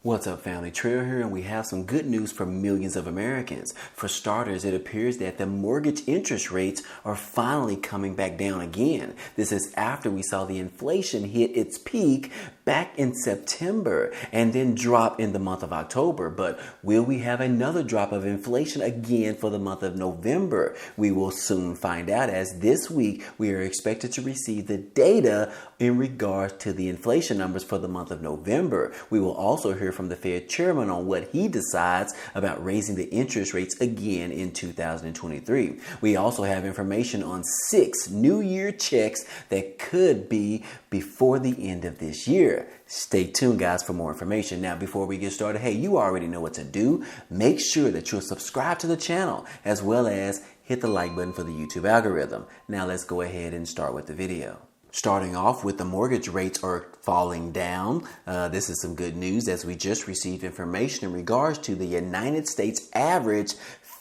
What's up, family? Trail here, and we have some good news for millions of Americans. For starters, it appears that the mortgage interest rates are finally coming back down again. This is after we saw the inflation hit its peak back in September and then drop in the month of October. But will we have another drop of inflation again for the month of November? We will soon find out, as this week we are expected to receive the data in regards to the inflation numbers for the month of November. We will also hear from the Fed chairman on what he decides about raising the interest rates again in 2023. We also have information on 6 New Year checks that could be before the end of this year. Stay tuned, guys, for more information. Now, before we get started, hey, you already know what to do. Make sure that you're subscribed to the channel, as well as hit the like button for the YouTube algorithm. Now, let's go ahead and start with the video. Starting off with the mortgage rates are falling down. This is some good news, as we just received information in regards to the United States average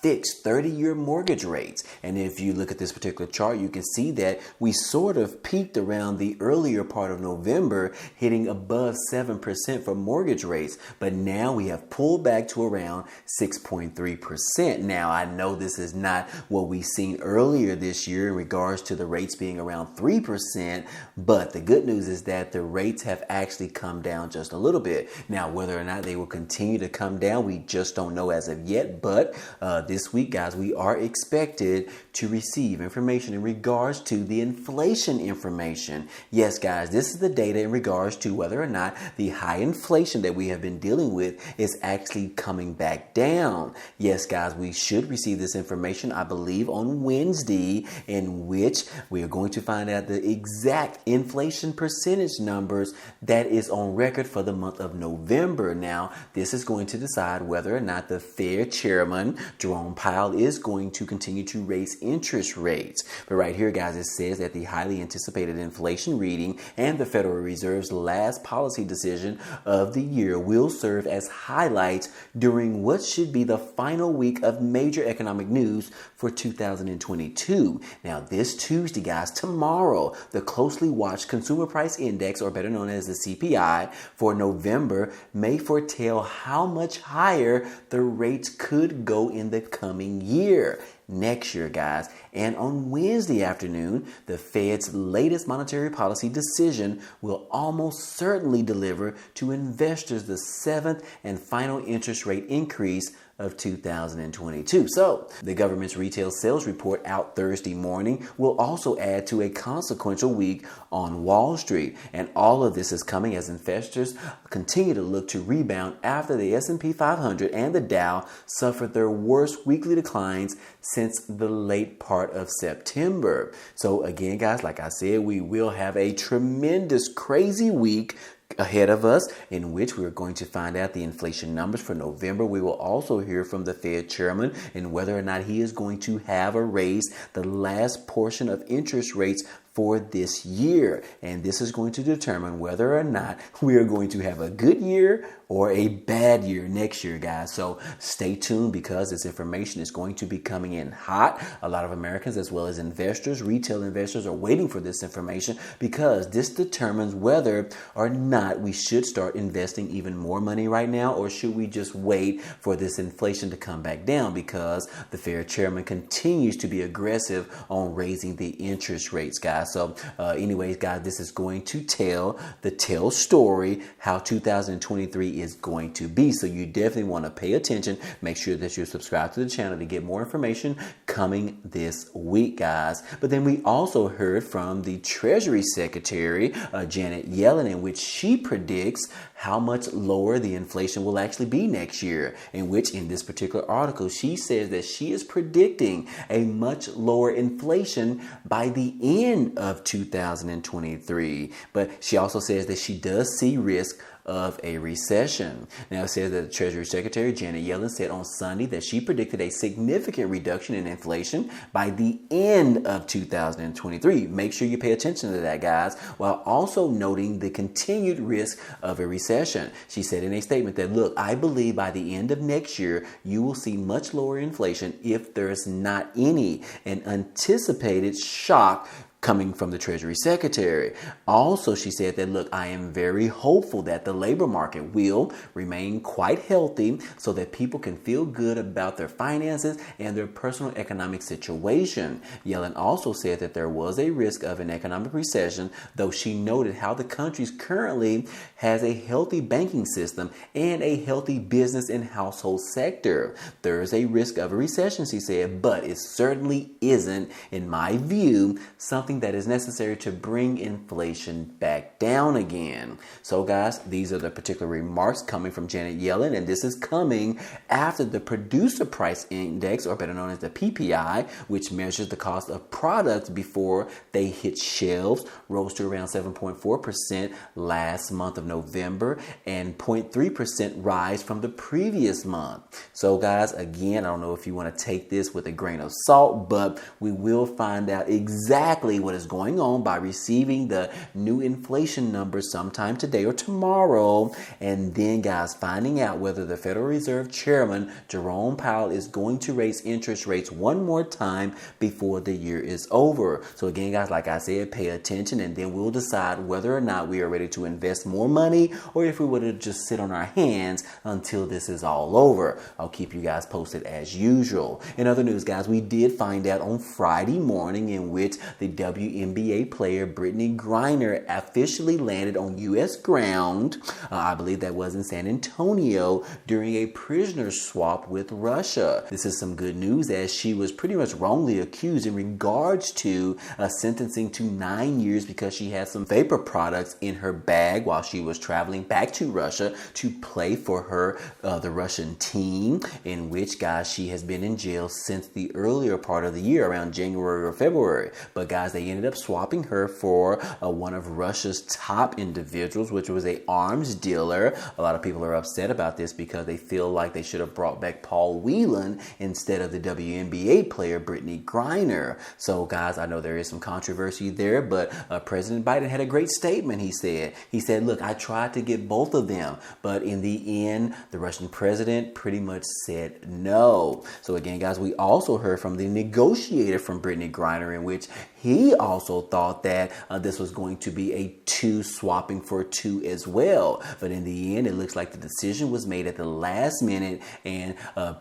fixed 30-year mortgage rates. And if you look at this particular chart, you can see that we sort of peaked around the earlier part of November, hitting above 7% for mortgage rates. But now we have pulled back to around 6.3%. Now, I know this is not what we've seen earlier this year in regards to the rates being around 3%, but the good news is that the rates have actually come down just a little bit. Now, whether or not they will continue to come down, we just don't know as of yet. But this week, guys, we are expected to receive information in regards to the inflation information. Yes, guys, this is the data in regards to whether or not the high inflation that we have been dealing with is actually coming back down. Yes, guys, we should receive this information, I believe, on Wednesday, in which we are going to find out the exact inflation percentage numbers that is on record for the month of November. Now, this is going to decide whether or not the Fed chairman, Jerome Powell, is going to continue to raise interest rates. But right here, guys, it says that the highly anticipated inflation reading and the Federal Reserve's last policy decision of the year will serve as highlights during what should be the final week of major economic news for 2022. Now, this Tuesday, guys, tomorrow, the closely watched Consumer Price Index, or better known as the CPI, for November may foretell how much higher the rates could go in the coming year. Next year, guys. And on Wednesday afternoon, the Fed's latest monetary policy decision will almost certainly deliver to investors the 7th and final interest rate increase of 2022. So the government's retail sales report out Thursday morning will also add to a consequential week on Wall Street. And all of this is coming as investors continue to look to rebound after the S&P 500 and the Dow suffered their worst weekly declines since the late part of September. So again, guys, like I said, we will have a tremendous, crazy week ahead of us, in which we are going to find out the inflation numbers for November. We will also hear from the Fed chairman and whether or not he is going to have a raise the last portion of interest rates for this year. And this is going to determine whether or not we are going to have a good year or a bad year next year, guys. So stay tuned, because this information is going to be coming in hot. A lot of Americans, as well as investors, retail investors, are waiting for this information, because this determines whether or not we should start investing even more money right now, or should we just wait for this inflation to come back down, because the Fed chairman continues to be aggressive on raising the interest rates, guys. So anyways, guys, this is going to tell the story how 2023 is going to be. So you definitely want to pay attention. Make sure that you're subscribed to the channel to get more information coming this week, guys. But then we also heard from the Treasury Secretary, Janet Yellen, in which she predicts how much lower the inflation will actually be next year, in which in this particular article, she says that she is predicting a much lower inflation by the end of 2023. But she also says that she does see risk of a recession. Now, it says that the Treasury Secretary, Janet Yellen, said on Sunday that she predicted a significant reduction in inflation by the end of 2023. Make sure you pay attention to that, guys, while also noting the continued risk of a recession. She said in a statement that, look, I believe by the end of next year, you will see much lower inflation if there's not any. An anticipated shock coming from the Treasury Secretary. Also, she said that, look, I am very hopeful that the labor market will remain quite healthy so that people can feel good about their finances and their personal economic situation. Yellen also said that there was a risk of an economic recession, though she noted how the country currently has a healthy banking system and a healthy business and household sector. There is a risk of a recession, she said, but it certainly isn't, in my view, something that is necessary to bring inflation back down again. So guys, these are the particular remarks coming from Janet Yellen, and this is coming after the Producer Price Index, or better known as the PPI, which measures the cost of products before they hit shelves, rose to around 7.4% last month of November and 0.3% rise from the previous month. So guys, again, I don't know if you want to take this with a grain of salt, but we will find out exactly what is going on by receiving the new inflation numbers sometime today or tomorrow. And then guys, finding out whether the Federal Reserve Chairman Jerome Powell is going to raise interest rates one more time before the year is over. So again, guys, like I said, pay attention, and then we'll decide whether or not we are ready to invest more money or if we would have just sit on our hands until this is all over. I'll keep you guys posted as usual. In other news, guys, we did find out on Friday morning in which the WNBA player Brittany Greiner officially landed on U.S. ground. I believe that was in San Antonio during a prisoner swap with Russia. This is some good news, as she was pretty much wrongly accused in regards to sentencing to 9 years because she had some vapor products in her bag while she was traveling back to Russia to play for her the Russian team, in which, guys, she has been in jail since the earlier part of the year, around January or February. But guys, they ended up swapping her for one of Russia's top individuals, which was a arms dealer. A lot of people are upset about this because they feel like they should have brought back Paul Whelan instead of the WNBA player Brittany Greiner. So guys, I know there is some controversy there, but President Biden had a great statement. He said, look, I tried to get both of them, but in the end, the Russian president pretty much said no. So again, guys, we also heard from the negotiator from Brittany Greiner, in which he also thought that this was going to be a two swapping for two as well. But in the end, it looks like the decision was made at the last minute, and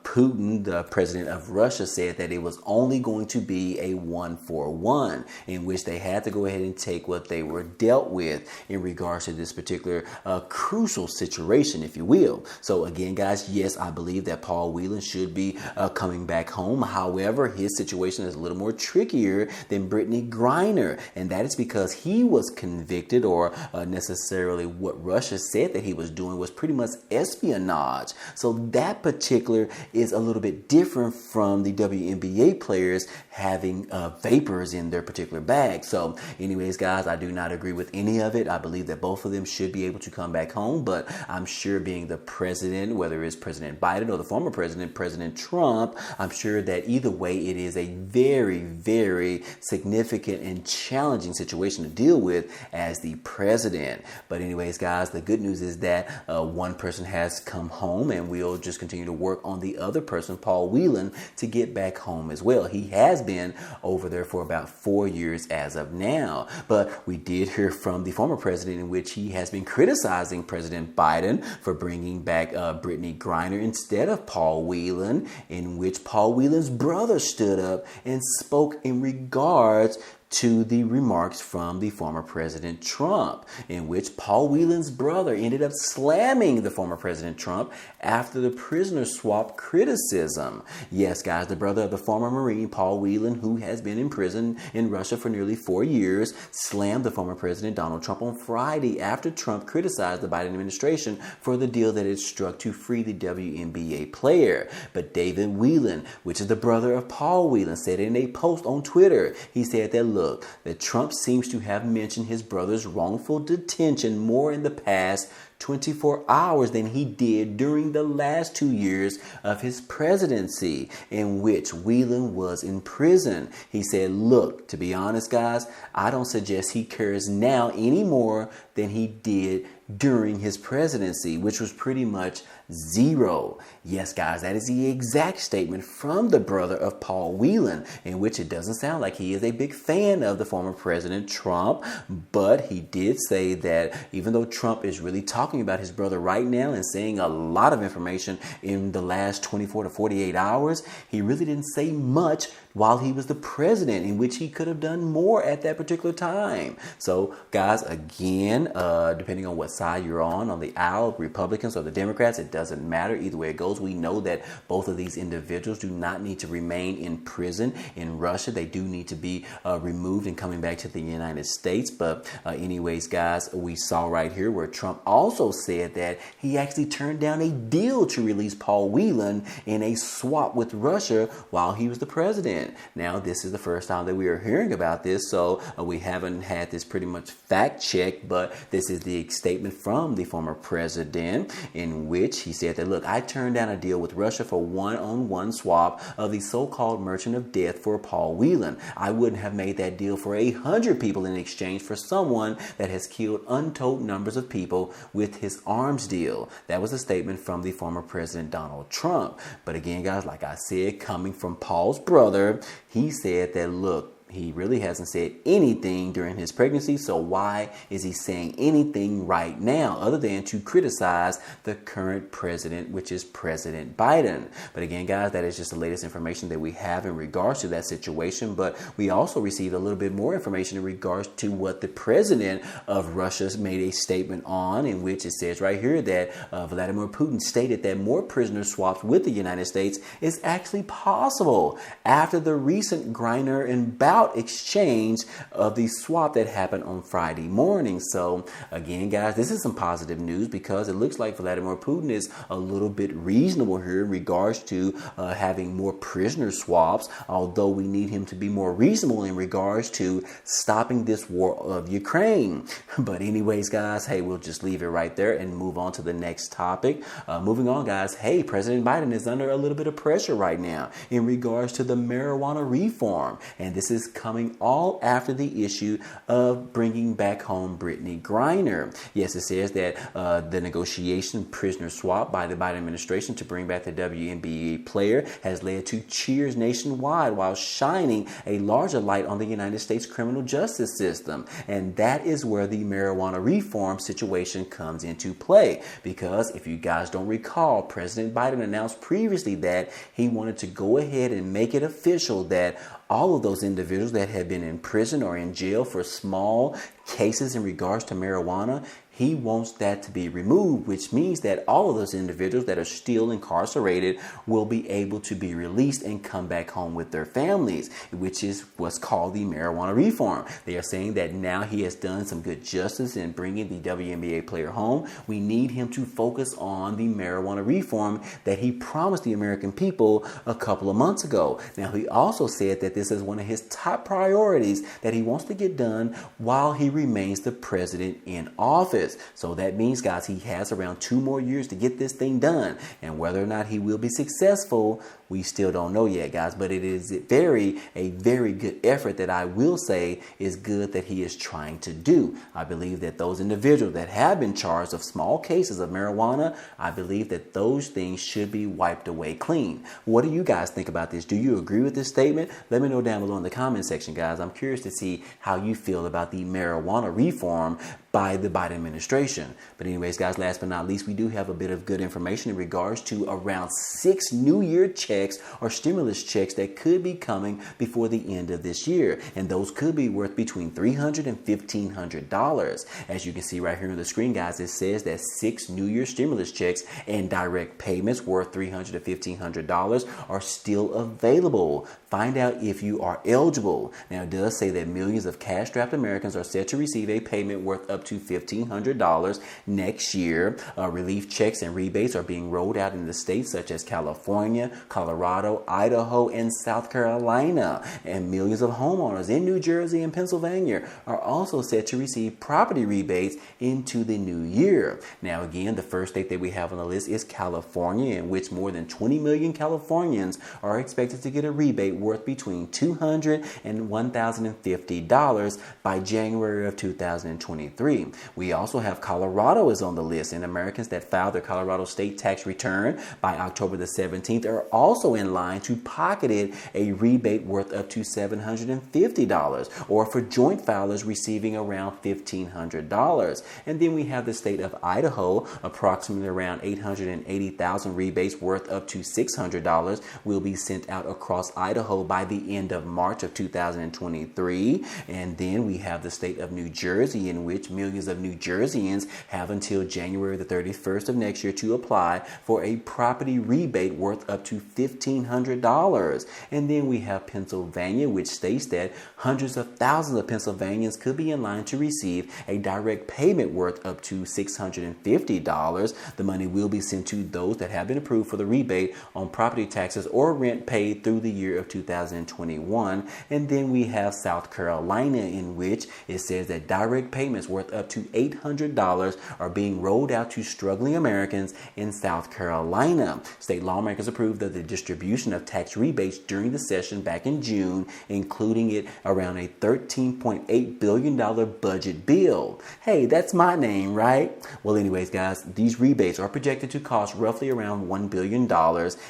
Putin, the president of Russia, said that it was only going to be a 1-for-1, in which they had to go ahead and take what they were dealt with in regards to this particular crucial situation, if you will. So again, guys, yes, I believe that Paul Whelan should be coming back home. However, his situation is a little more trickier than Brittany Greiner, and that is because he was convicted, or necessarily what Russia said that he was doing was pretty much espionage. So that particular is a little bit different from the WNBA players having vapors in their particular bag. So anyways, guys, I do not agree with any of it. I believe that both of them should be able to come back home, but I'm sure, being the president, whether it's President Biden or the former president, President Trump, I'm sure that either way it is a very, very significant and challenging situation to deal with as the president. But anyways, guys, the good news is that one person has come home, and we'll just continue to work on the other person, Paul Whelan, to get back home as well. He has been over there for about 4 years as of now. But we did hear from the former president, in which he has been criticizing President Biden for bringing back Brittany Greiner instead of Paul Whelan, in which Paul Whelan's brother stood up and spoke in regards to the remarks from the former President Trump, in which Paul Whelan's brother ended up slamming the former President Trump after the prisoner swap criticism. Yes, guys, the brother of the former Marine, Paul Whelan, who has been in prison in Russia for nearly 4 years, slammed the former President Donald Trump on Friday after Trump criticized the Biden administration for the deal that it struck to free the WNBA player. But David Whelan, which is the brother of Paul Whelan, said in a post on Twitter, he said that, look, that Trump seems to have mentioned his brother's wrongful detention more in the past 24 hours than he did during the last 2 years of his presidency, in which Whelan was in prison. He said, look, to be honest, guys, I don't suggest he cares now any more than he did during his presidency, which was pretty much zero. Yes, guys, that is the exact statement from the brother of Paul Whelan, in which it doesn't sound like he is a big fan of the former President Trump, but he did say that even though Trump is really talking about his brother right now and saying a lot of information in the last 24 to 48 hours, he really didn't say much while he was the president, in which he could have done more at that particular time. So, guys, again, depending on what side you're on the aisle, Republicans or the Democrats, it doesn't matter. Either way it goes, we know that both of these individuals do not need to remain in prison in Russia. They do need to be removed and coming back to the United States. But anyways, guys, we saw right here where Trump also said that he actually turned down a deal to release Paul Whelan in a swap with Russia while he was the president. Now, this is the first time that we are hearing about this, so we haven't had this pretty much fact checked, but this is the statement from the former president in which he said that, look, I turned down a deal with Russia for one-on-one swap of the so-called merchant of death for Paul Whelan. I wouldn't have made that deal for 100 people in exchange for someone that has killed untold numbers of people with his arms deal. That was a statement from the former President Donald Trump. But again, guys, like I said, coming from Paul's brother, he said that, look, he really hasn't said anything during his pregnancy, so why is he saying anything right now other than to criticize the current president, which is President Biden? But again, guys, that is just the latest information that we have in regards to that situation. But we also received a little bit more information in regards to what the president of Russia made a statement on, in which it says right here that Vladimir Putin stated that more prisoner swaps with the United States is actually possible after the recent Greiner and Bout exchange of the swap that happened on Friday morning. So again, guys, this is some positive news because it looks like Vladimir Putin is a little bit reasonable here in regards to having more prisoner swaps, although we need him to be more reasonable in regards to stopping this war of Ukraine. But anyways, guys, hey, we'll just leave it right there and move on to the next topic. Moving on, guys, hey, President Biden is under a little bit of pressure right now in regards to the marijuana reform, and this is coming all after the issue of bringing back home Brittany Greiner. Yes, it says that the negotiation prisoner swap by the Biden administration to bring back the WNBA player has led to cheers nationwide while shining a larger light on the United States criminal justice system. And that is where the marijuana reform situation comes into play. Because if you guys don't recall, President Biden announced previously that he wanted to go ahead and make it official that all of those individuals that have been in prison or in jail for small cases in regards to marijuana, he wants that to be removed, which means that all of those individuals that are still incarcerated will be able to be released and come back home with their families, which is what's called the marijuana reform. They are saying that now he has done some good justice in bringing the WNBA player home. We need him to focus on the marijuana reform that he promised the American people a couple of months ago. Now, he also said that this is one of his top priorities that he wants to get done while he remains the president in office. So that means, guys, he has around 2 more years to get this thing done. And whether or not he will be successful, we still don't know yet, guys. But it is a very good effort that I will say is good that he is trying to do. I believe that those individuals that have been charged of small cases of marijuana, I believe that those things should be wiped away clean. What do you guys think about this? Do you agree with this statement? Let me know down below in the comment section, guys. I'm curious to see how you feel about the marijuana reform by the Biden administration. But anyways, guys, last but not least, we do have a bit of good information in regards to around 6 New Year checks or stimulus checks that could be coming before the end of this year. And those could be worth between $300 and $1,500. As you can see right here on the screen, guys, it says that 6 New Year stimulus checks and direct payments worth $300 to $1,500 are still available. Find out if you are eligible. Now, it does say that millions of cash-strapped Americans are set to receive a payment worth up to $1,500 next year. Relief checks and rebates are being rolled out in the states such as California, Colorado, Idaho, and South Carolina. And millions of homeowners in New Jersey and Pennsylvania are also set to receive property rebates into the new year. Now, again, the first state that we have on the list is California, in which more than 20 million Californians are expected to get a rebate worth between $200 and $1,050 by January of 2023. We also have Colorado is on the list, and Americans that filed their Colorado state tax return by October the 17th are also in line to pocket it a rebate worth up to $750, or for joint filers receiving around $1,500. And then we have the state of Idaho, approximately around 880,000 rebates worth up to $600 will be sent out across Idaho by the end of March of 2023. And then we have the state of New Jersey, in which millions of New Jerseyans have until January the 31st of next year to apply for a property rebate worth up to $1,500. And then we have Pennsylvania, which states that hundreds of thousands of Pennsylvanians could be in line to receive a direct payment worth up to $650. The money will be sent to those that have been approved for the rebate on property taxes or rent paid through the year of 2021. And then we have South Carolina, in which it says that direct payments worth up to $800 are being rolled out to struggling Americans in South Carolina. State lawmakers approved of the distribution of tax rebates during the session back in June, including it around a $13.8 billion budget bill. Hey, that's my name, right? Well, anyways, guys, these rebates are projected to cost roughly around $1 billion.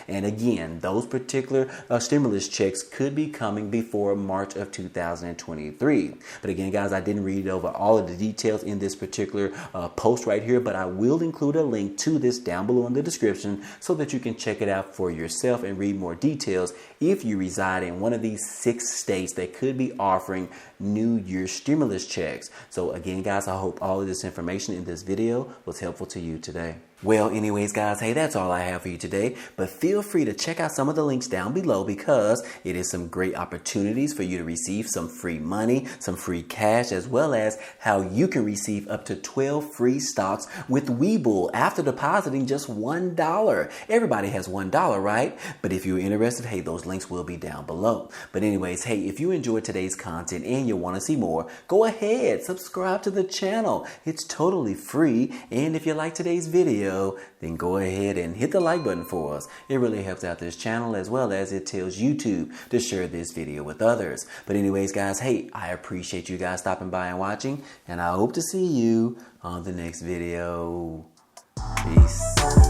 And again, those particular stimulus checks could be coming before March of 2023. But again, guys, I didn't read over all of the details in this particular post right here, but I will include a link to this down below in the description so that you can check it out for yourself and read more details if you reside in one of these 6 states that could be offering New Year stimulus checks. So again, guys, I hope all of this information in this video was helpful to you today. Well, anyways, guys, hey, that's all I have for you today. But feel free to check out some of the links down below, because it is some great opportunities for you to receive some free money, some free cash, as well as how you can receive up to 12 free stocks with Webull after depositing just $1. Everybody has $1, right? But if you're interested, hey, those links will be down below. But anyways, hey, if you enjoyed today's content and you want to see more, go ahead, subscribe to the channel. It's totally free. And if you like today's video, then go ahead and hit the like button for us. It really helps out this channel, as well as it tells YouTube to share this video with others. But anyways, guys, hey, I appreciate you guys stopping by and watching, and I hope to see you on the next video. Peace.